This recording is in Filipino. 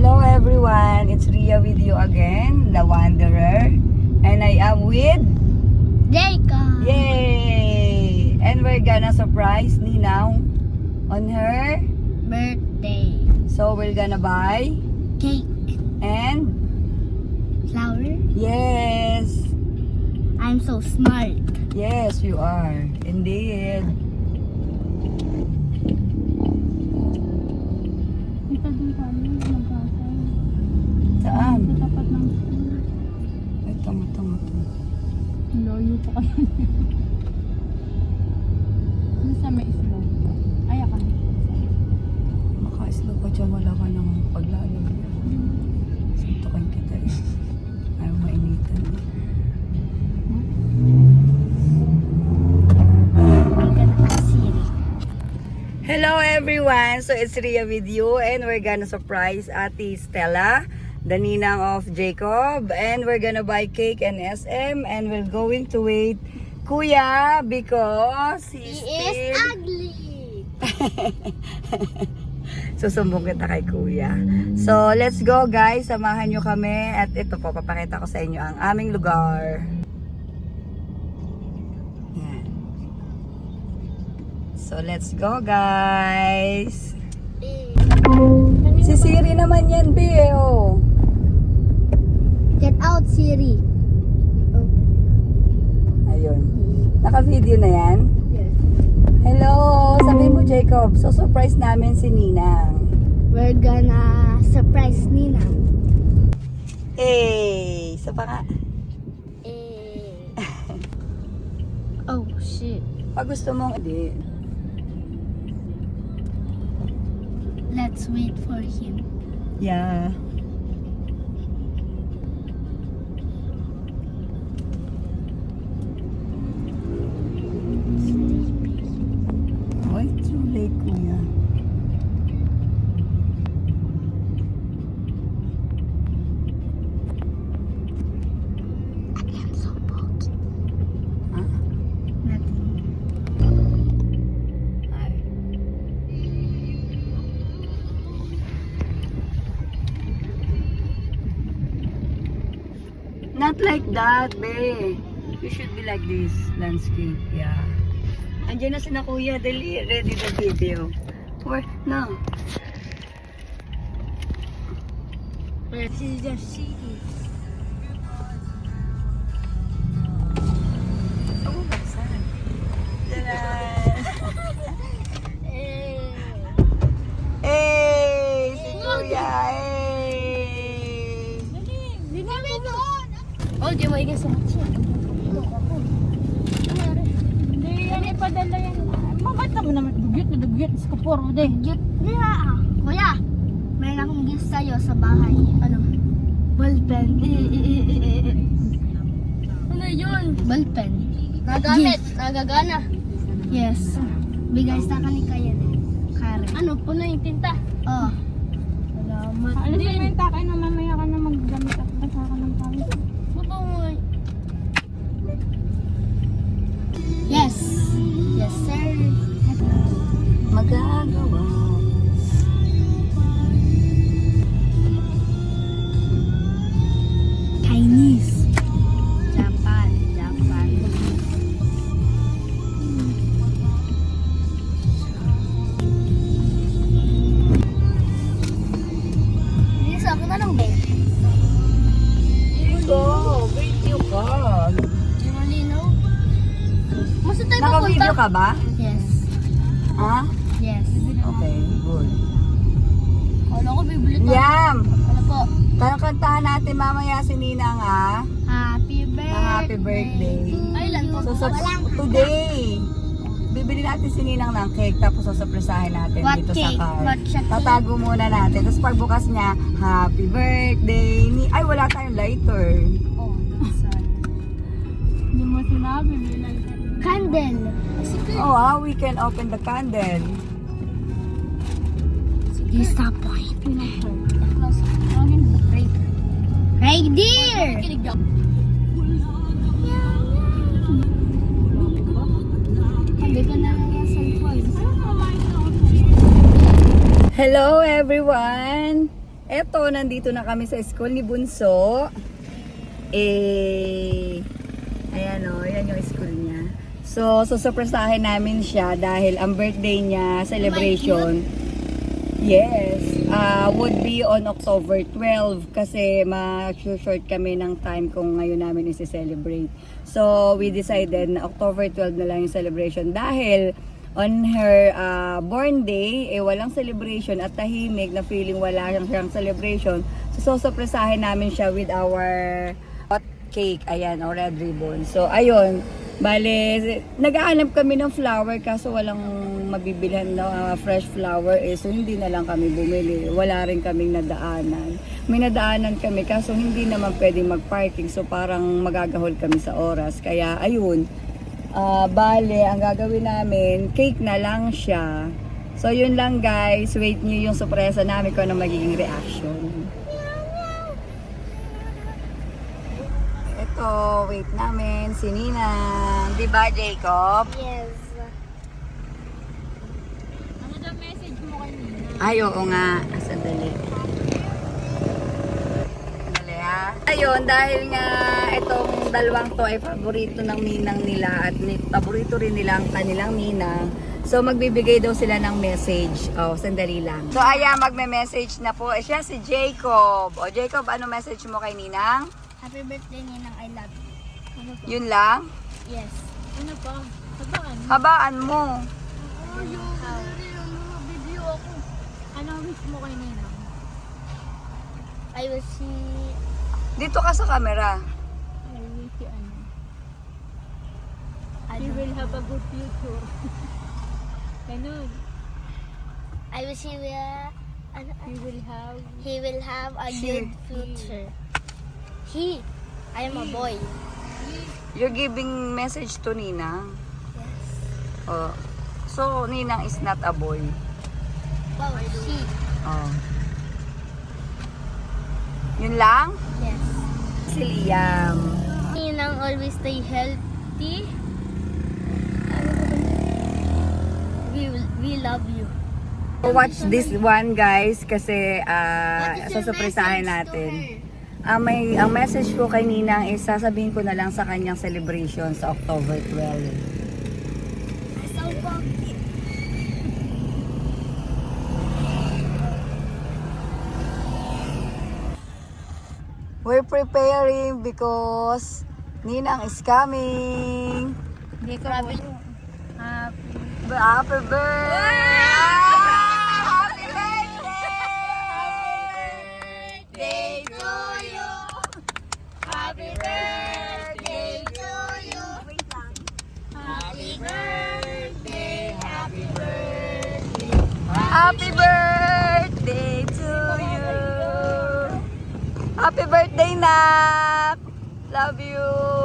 Hello everyone, it's Ria with you again, the Wanderer. And I am with Jacob. Yay! And we're gonna surprise Ninang on her Birthday. So we're gonna buy Cake. and Flower. yes, I'm so smart. yes you are, indeed. Ito din kami mag-asa. Saan? Sa tapat ng school. Ay, tama. Layo pa kaya niya. Ano sa may islog? Ay, ako. Maka-islo ko dyan, wala ka nang paglalo niya. Suntukin kita eh. Ayaw mainitan eh. Hello everyone! So it's Ria with you and we're gonna surprise Ate Stella, the ninang of Jacob, and we're gonna buy cake and SM and we're going to wait Kuya because He still... is ugly. Susumbong kita kay Kuya. So let's go guys, samahan nyo kami at ito po, papakita ko sa inyo ang aming lugar. Yan. So let's go guys. Si Siri naman yan, be, oh. Get out, Siri. Ayun. Naka-video na yan. Yes. Hello! Sabihin mo, Jacob, so surprise namin si Ninang. We're gonna surprise Nina. Eh, isa pa nga. Oh, shit. Pag gusto mong, hindi. Let's wait for him. Yeah. Oh, it's too late, Kuya. I am so bold. Huh? Nothing. Ay. Not like that, be. You should be like this, landscape, yeah. Andiyan na si na Kuya, dali, ready the video. Where? No. This is the city. Oh, baksan. Hey, si Kuya, hey. Oh, di mo igas ang siya. Hindi, yan ipadala yan. Mabat naman dugyot na dugyot. Iskapor mo din. Dugyot niya. Kuya, meron akong gift sa'yo sa bahay. Ano? Ballpen. Ano yun? Ballpen. Nagamit. Nagagana. Yes. Bigay sa kanin kaya Karen. Ano? Puno yung tinta? Oo. Salamat. Alis na yung takay na mamaya ka na maggamit at basa ka ng pawis. Yes. Yes, sir. Magagawa. Chinese. Japan. Ini sa ako na lang, babe. Iko, video ka. Di malinaw. Masa tayo Naka-video papunta? ka ba? Yes. Ha? Yes. Okay, good. Kala ko bibili tayo. Yam! Ano po? Kantahan natin mamaya si Ninang, ha? Happy birthday. Happy birthday. Ay, lang po. So, today, bibili natin si Ninang ng cake tapos sasapresahin natin What dito cake? sa car. What cake? Tatago muna natin. Tapos pagbukas niya, happy birthday. Ay, wala tayong lighter. Oh, sorry. Hindi mo sinabi, may lighter. Candle. Oh, we can open the candle. Disappointment. Tawagin, Reindeer. Sabi ko na lang yung cellphone. Hello everyone! Eto, nandito na kami sa school ni Bunso. Ayan o, yan yung school niya. So, susurpresahin namin siya dahil ang birthday niya, celebration, yes, would be on October 12 kasi ma-short kami ng time kung ngayon namin isi-celebrate. So, we decided na October 12 na lang yung celebration dahil on her born day, walang celebration at tahimik na feeling wala siyang celebration. So, susurpresahin namin siya with our hot cake, ayan, o red ribbon. So, ayun, bale, nag-aanap kami ng flower kaso walang mabibilhan na fresh flower so hindi na lang kami bumili. Wala rin kaming nadaanan. May nadaanan kami kaso hindi naman pwedeng mag-parking so parang magagahol kami sa oras. Kaya, ayun, bale, ang gagawin namin, cake na lang siya. So, yun lang guys. Wait nyo yung sorpresa namin kung ano magiging reaction. Ito, wait namin. Si Ninang. Diba, Jacob? Yes. Ano daw message mo kanina? Ay, oo nga. Sandali. Sandali ha. Ayun, dahil nga itong dalawang to ay paborito ng ninang nila at paborito rin nila ang kanilang ninang. So, magbibigay daw sila ng message. Oh, sandali lang. So, ayan, magme-message na po. Siya si Jacob. O, Jacob, ano message mo kay ninang? Happy birthday, Ninang. I love you. Ano po? Yun lang? Yes. Ano pa? Sabaan? Habaan mo. Video ako. Ano wish mo kay Nina? I will see... Dito ka sa camera. I wish si ano. I He don't- will have a good future. Ganun. I will see He will have... he will have a good future. I am a boy. You're giving message to Ninang. Yes. Oh. So, Ninang is not a boy. Wow, she. Oh. Yun lang? Yes. Si Liam. Ninang always stay healthy. We love you. Watch this one guys kasi sasurpresahin natin. Ang message ko kay Ninang is sasabihin ko na lang sa kanyang celebration sa October 12. So funky. We're preparing because Ninang is coming. Hindi ko Grabe. Happy birthday! Happy birthday to you! Happy birthday to you! Happy birthday! Happy birthday! Happy birthday to you! Happy birthday, Nak! Love you!